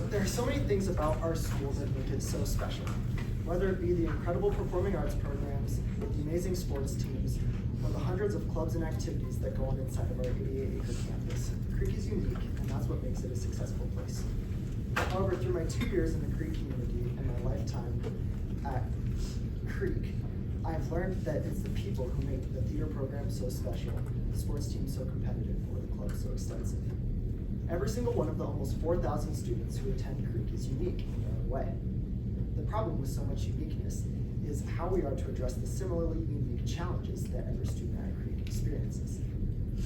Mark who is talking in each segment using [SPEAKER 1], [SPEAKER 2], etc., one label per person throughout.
[SPEAKER 1] There are so many things about our school that make it so special. Whether it be the incredible performing arts programs, the amazing sports teams, or the hundreds of clubs and activities that go on inside of our 88-acre campus, Creek is unique, and that's what makes it a successful place. However, through my 2 years in the Creek community and my lifetime at Creek, I've learned that it's the people who make the theater program so special, the sports team so competitive, or the club so extensive. Every single one of the almost 4,000 students who attend Creek is unique in their own way. The problem with so much uniqueness is how we are to address the similarly unique challenges that every student at Creek experiences.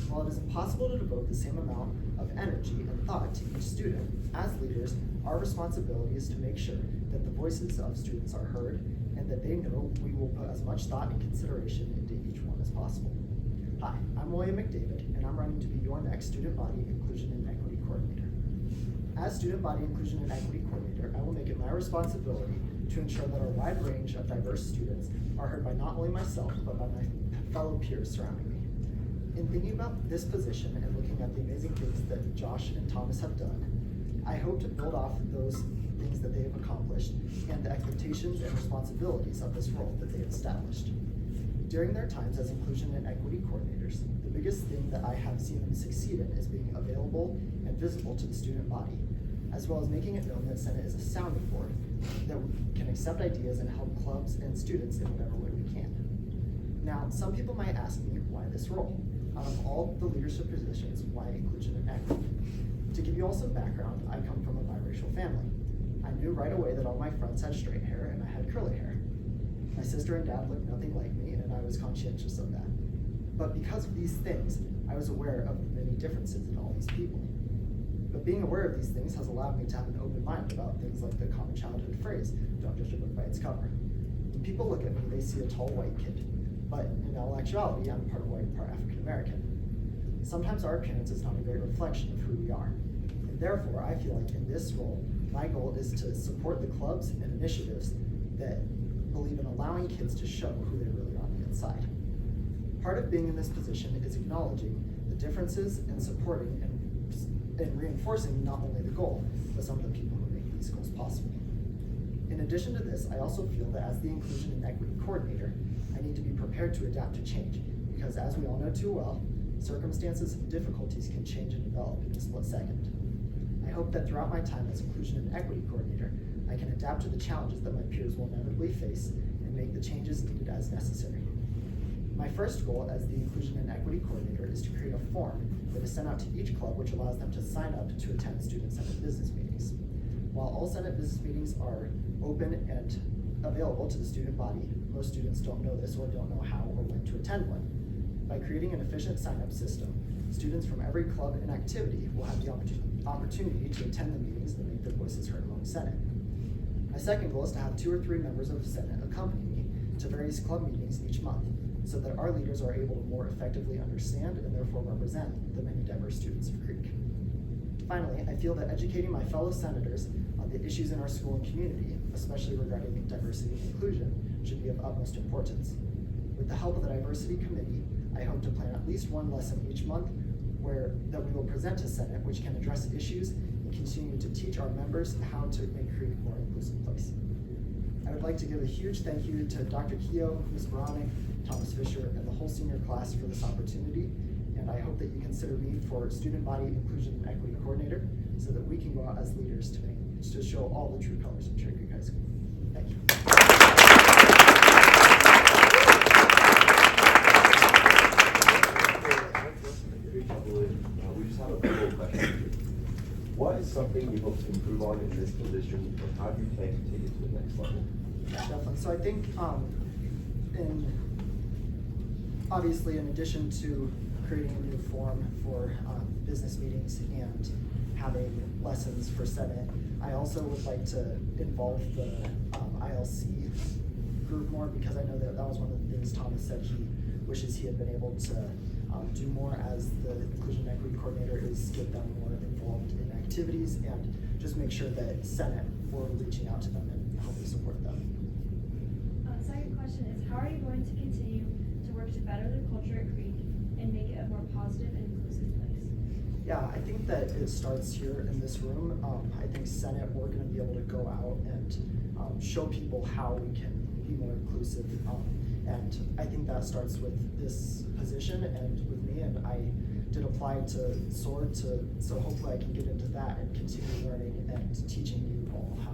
[SPEAKER 1] While it is impossible to devote the same amount of energy and thought to each student, as leaders, our responsibility is to make sure that the voices of students are heard and that they know we will put as much thought and consideration into each one as possible. Hi, I'm William McDavid, and I'm running to be your next Student Body Inclusion and Equity Coordinator. As Student Body Inclusion and Equity Coordinator, I will make it my responsibility to ensure that our wide range of diverse students are heard by not only myself, but by my fellow peers surrounding me. In thinking about this position and looking at the amazing things that Josh and Thomas have done, I hope to build off those things that they have accomplished and the expectations and responsibilities of this role that they have established. During their times as inclusion and equity coordinators, the biggest thing that I have seen them succeed in is being available and visible to the student body, as well as making it known that Senate is a sounding board that can accept ideas and help clubs and students in whatever way we can. Now, some people might ask me, why this role? Out of all the leadership positions, why inclusion and equity? To give you all some background, I come from a biracial family. I knew right away that all my friends had straight hair and I had curly hair. My sister and dad looked nothing like me, and I was conscientious of that. But because of these things, I was aware of the many differences in all these people. But being aware of these things has allowed me to have an open mind about things like the common childhood phrase, don't judge a book by its cover. When people look at me, they see a tall white kid, but in all actuality, I'm part white, part African American. Sometimes our appearance is not a great reflection of who we are. And therefore, I feel like in this role, my goal is to support the clubs and initiatives that believe in allowing kids to show who they really are on the inside. Part of being in this position is acknowledging the differences and supporting and reinforcing not only the goal, but some of the people who make these goals possible. In addition to this, I also feel that as the inclusion and equity coordinator, I need to be prepared to adapt to change, because as we all know too well, circumstances and difficulties can change and develop in a split second. I hope that throughout my time as inclusion and equity coordinator, I can adapt to the challenges that my peers will inevitably face and make the changes needed as necessary. My first goal as the inclusion and equity coordinator is to create a form that is sent out to each club which allows them to sign up to attend student Senate business meetings. While all Senate business meetings are open and available to the student body, most students don't know this or don't know how or when to attend one. By creating an efficient sign-up system, students from every club and activity will have the opportunity to attend the meetings that make their voices heard among Senate. My second goal is to have 2 or 3 members of the Senate accompany me to various club meetings each month, so that our leaders are able to more effectively understand and therefore represent the many diverse students of Creek. Finally, I feel that educating my fellow senators on the issues in our school and community, especially regarding diversity and inclusion, should be of utmost importance. With the help of the Diversity Committee, I hope to plan at least one lesson each month that we will present to Senate, which can address issues and continue to teach our members how to make Creek a more inclusive place. I would like to give a huge thank you to Dr. Keogh, Ms. Baronic, Thomas Fisher, and the whole senior class for this opportunity, and I hope that you consider me for Student Body Inclusion and Equity Coordinator so that we can go out as leaders to show all the true colors of Cherry Creek High School. Thank you.
[SPEAKER 2] We just have a couple of questions. What is something you hope to improve on in this position, and how do you plan to take it to the next level?
[SPEAKER 1] Definitely. So I think obviously in addition to creating a new form for business meetings and having lessons for Senate, I also would like to involve the ILC group more, because I know that was one of the things Thomas said he wishes he had been able to do more as the inclusion and equity coordinator, is get them more involved in activities and just make sure that Senate, we're reaching out to them and helping support them.
[SPEAKER 3] Second question is, how are you going to continue to work to better the culture at Creek and make it a more positive and inclusive place?
[SPEAKER 1] Yeah, I think that it starts here in this room. I think Senate, we're gonna be able to go out and show people how we can be more inclusive. And I think that starts with this position and with me, and I did apply to SWORD so hopefully I can get into that and continue learning and teaching you all how